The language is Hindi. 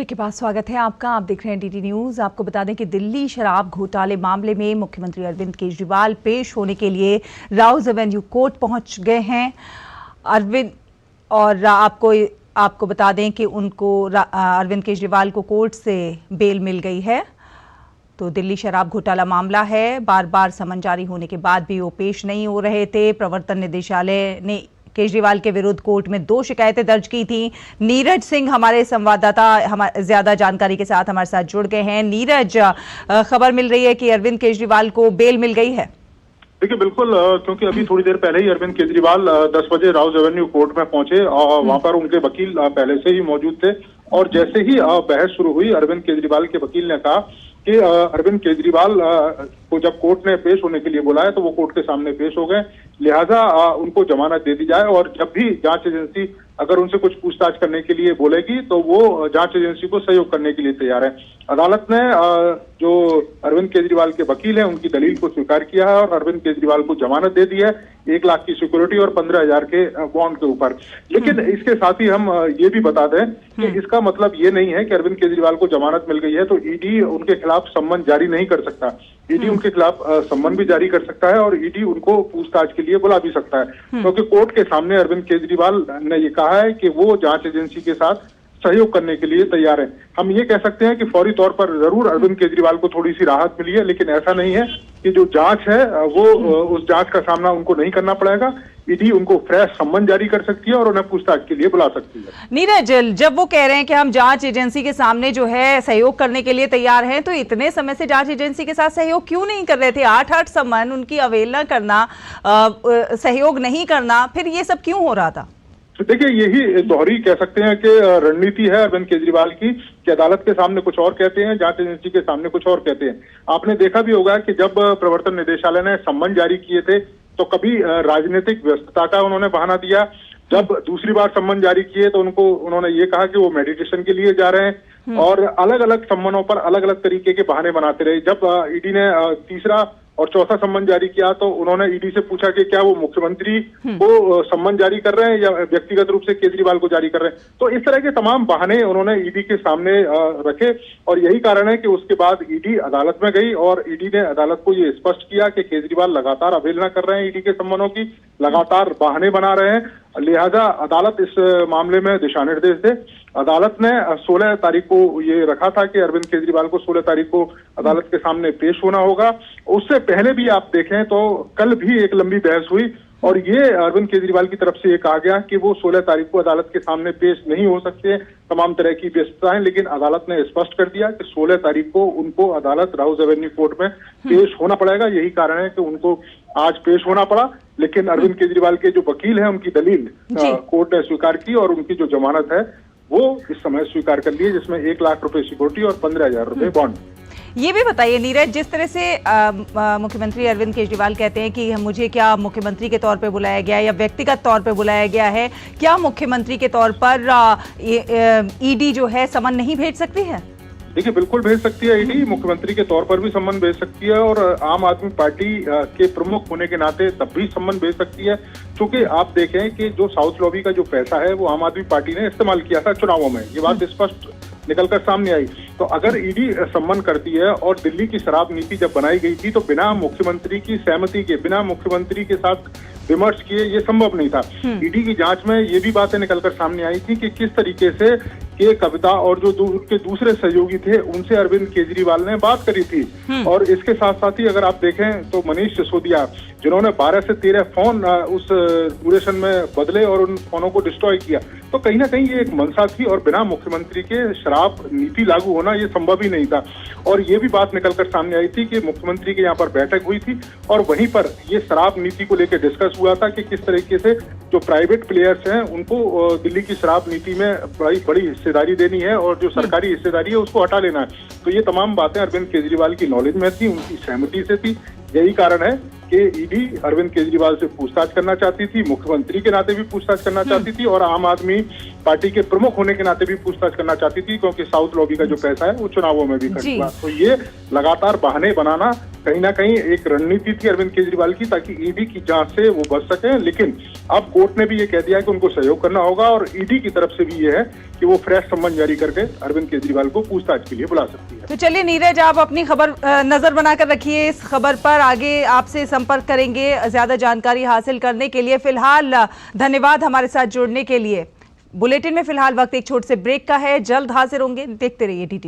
के पास स्वागत है आपका। आप देख रहे हैं डीडी न्यूज। आपको बता दें कि दिल्ली शराब घोटाले मामले में मुख्यमंत्री अरविंद केजरीवाल पेश होने के लिए राउज एवेन्यू कोर्ट पहुंच गए हैं। अरविंद और आपको बता दें कि उनको अरविंद केजरीवाल को कोर्ट से बेल मिल गई है। तो दिल्ली शराब घोटाला मामला है। बार बार समन जारी होने के बाद भी वो पेश नहीं हो रहे थे। प्रवर्तन निदेशालय ने केजरीवाल के विरुद्ध कोर्ट में 2 शिकायतें दर्ज की थी। नीरज सिंह हमारे संवाददाता ज्यादा जानकारी के साथ हमारे साथ जुड़ गए हैं। नीरज, खबर मिल रही है कि अरविंद केजरीवाल को बेल मिल गई है। देखिए बिल्कुल, क्योंकि अभी थोड़ी देर पहले ही अरविंद केजरीवाल 10 बजे राउज एवेन्यू कोर्ट में पहुंचे और वहां पर उनके वकील पहले से ही मौजूद थे। और जैसे ही बहस शुरू हुई, अरविंद केजरीवाल के वकील ने कहा कि अरविंद केजरीवाल को जब कोर्ट ने पेश होने के लिए बुलाया तो वो कोर्ट के सामने पेश हो गए, लिहाजा उनको जमानत दे दी जाए। और जब भी जांच एजेंसी अगर उनसे कुछ पूछताछ करने के लिए बोलेगी तो वो जांच एजेंसी को सहयोग करने के लिए तैयार है। अदालत ने जो अरविंद केजरीवाल के वकील हैं उनकी दलील को स्वीकार किया है और अरविंद केजरीवाल को जमानत दे दी है 1 लाख की सिक्योरिटी और 15,000 के बॉन्ड के ऊपर। लेकिन इसके साथ ही हम ये भी बता दें कि इसका मतलब ये नहीं है कि अरविंद केजरीवाल को जमानत मिल गई है तो ईडी उनके खिलाफ सम्मन जारी नहीं कर सकता। ईडी उनके खिलाफ सम्मन भी जारी कर सकता है और ईडी उनको पूछताछ के लिए बुला भी सकता है, क्योंकि कोर्ट के सामने अरविंद केजरीवाल ने ये कहा है कि वो जांच एजेंसी के साथ सहयोग करने के लिए तैयार है। हम ये कह सकते हैं कि फौरी तौर पर जरूर अरविंद केजरीवाल को थोड़ी सी राहत मिली है, लेकिन ऐसा नहीं है कि जो जांच है वो उस जांच का सामना उनको नहीं करना पड़ेगा। ईडी उनको फ्रेश सम्मन जारी कर सकती है और उन्हें पूछताछ के लिए बुला सकती है। नीरज, जब वो कह रहे हैं कि हम जांच एजेंसी के सामने जो है सहयोग करने के लिए तैयार हैं, तो इतने समय से जांच एजेंसी के साथ सहयोग क्यों नहीं कर रहे थे? 8 सम्मन, उनकी अवहेलना करना, सहयोग नहीं करना, फिर ये सब क्यों हो रहा था? तो देखिए, यही दोहरी कह सकते हैं कि रणनीति है अरविंद केजरीवाल की कि अदालत के सामने कुछ और कहते हैं, जांच एजेंसी के सामने कुछ और कहते हैं। आपने देखा भी होगा कि जब प्रवर्तन निदेशालय ने सम्मन जारी किए थे तो कभी राजनीतिक व्यस्तता का उन्होंने बहाना दिया। जब दूसरी बार सम्मन जारी किए तो उन्होंने ये कहा कि वो मेडिटेशन के लिए जा रहे हैं और अलग अलग सम्मनों पर अलग अलग तरीके के बहाने बनाते रहे। जब ईडी ने तीसरा और चौथा सम्मन जारी किया तो उन्होंने ईडी से पूछा कि क्या वो मुख्यमंत्री को सम्मन जारी कर रहे हैं या व्यक्तिगत रूप से केजरीवाल को जारी कर रहे हैं। तो इस तरह के तमाम बहाने उन्होंने ईडी के सामने रखे और यही कारण है कि उसके बाद ईडी अदालत में गई और ईडी ने अदालत को ये स्पष्ट किया कि केजरीवाल लगातार अवहेलना कर रहे हैं ईडी के सम्मनों की, लगातार बहाने बना रहे हैं। लिहाजा अदालत इस मामले में दिशा निर्देश दे। अदालत ने 16 तारीख को ये रखा था कि अरविंद केजरीवाल को 16 तारीख को अदालत के सामने पेश होना होगा। उससे पहले भी आप देखें तो कल भी एक लंबी बहस हुई और ये अरविंद केजरीवाल की तरफ से ये कहा गया कि वो 16 तारीख को अदालत के सामने पेश नहीं हो सकते, तमाम तरह की व्यस्तताएं। लेकिन अदालत ने स्पष्ट कर दिया कि 16 तारीख को उनको अदालत राउज एवेन्यू कोर्ट में पेश होना पड़ेगा। यही कारण है कि उनको आज पेश होना पड़ा। लेकिन अरविंद केजरीवाल के जो वकील हैं उनकी दलील कोर्ट ने स्वीकार की और उनकी जो जमानत है वो इस समय स्वीकार कर ली है, जिसमें 1 लाख रुपए सिक्योरिटी और 15,000 रुपए बॉन्ड। ये भी बताइए नीरज, जिस तरह से मुख्यमंत्री अरविंद केजरीवाल कहते हैं कि मुझे क्या मुख्यमंत्री के तौर पे बुलाया गया या व्यक्तिगत तौर पे बुलाया गया है, क्या मुख्यमंत्री के तौर पर ईडी जो है समन नहीं भेज सकती है? देखिए, बिल्कुल भेज सकती है ईडी, मुख्यमंत्री के तौर पर भी सम्मन भेज सकती है और आम आदमी पार्टी के प्रमुख होने के नाते तब भी सम्मन भेज सकती है। क्योंकि आप देखें कि जो साउथ लॉबी का जो पैसा है वो आम आदमी पार्टी ने इस्तेमाल किया था चुनावों में, ये बात स्पष्ट निकलकर सामने आई। तो अगर ईडी सम्मन करती है और दिल्ली की शराब नीति जब बनाई गई थी तो बिना मुख्यमंत्री की सहमति के, बिना मुख्यमंत्री के साथ विमर्श किए ये संभव नहीं था। ईडी की जांच में ये भी बातें निकलकर सामने आई थी कि किस तरीके से के कविता और जो उनके दूसरे सहयोगी थे उनसे अरविंद केजरीवाल ने बात करी थी। और इसके साथ साथ ही अगर आप देखें तो मनीष सिसोदिया, जिन्होंने 12 से 13 फोन उस ड्यूरेशन में बदले और उन फोनों को डिस्ट्रॉय किया, तो कहीं ना कहीं ये एक मंशा थी और बिना मुख्यमंत्री के शराब नीति लागू होना ये संभव ही नहीं था। और ये भी बात निकलकर सामने आई थी कि मुख्यमंत्री के यहाँ पर बैठक हुई थी और वहीं पर ये शराब नीति को लेकर डिस्कस हुआ था कि किस तरीके से जो प्राइवेट प्लेयर्स हैं उनको दिल्ली की शराब नीति में बड़ी हिस्सेदारी देनी है और जो सरकारी हिस्सेदारी है उसको हटा लेना है। तो ये तमाम बातें अरविंद केजरीवाल की नॉलेज में थी, उनकी सहमति से थी। यही कारण है कि ईडी अरविंद केजरीवाल से पूछताछ करना चाहती थी, मुख्यमंत्री के नाते भी पूछताछ करना चाहती थी और आम आदमी पार्टी के प्रमुख होने के नाते भी पूछताछ करना चाहती थी, क्योंकि साउथ लॉबी का जो पैसा है वो चुनावों में भी खर्च हुआ। तो ये लगातार बहाने बनाना कहीं ना कहीं एक रणनीति थी अरविंद केजरीवाल की, ताकि ईडी की जांच से वो बच सके। लेकिन अब कोर्ट ने भी ये कह दिया कि उनको सहयोग करना होगा और ईडी की तरफ से भी ये है कि वो फ्रेश सम्मन जारी करके अरविंद केजरीवाल को पूछताछ के लिए बुला सकती है। तो चलिए नीरज, आप अपनी खबर नजर बनाकर रखिए इस खबर पर, आगे आपसे संपर्क करेंगे ज्यादा जानकारी हासिल करने के लिए। फिलहाल धन्यवाद हमारे साथ जुड़ने के लिए। बुलेटिन में फिलहाल वक्त एक छोटे से ब्रेक का है, जल्द हाजिर होंगे, देखते रहिए DT।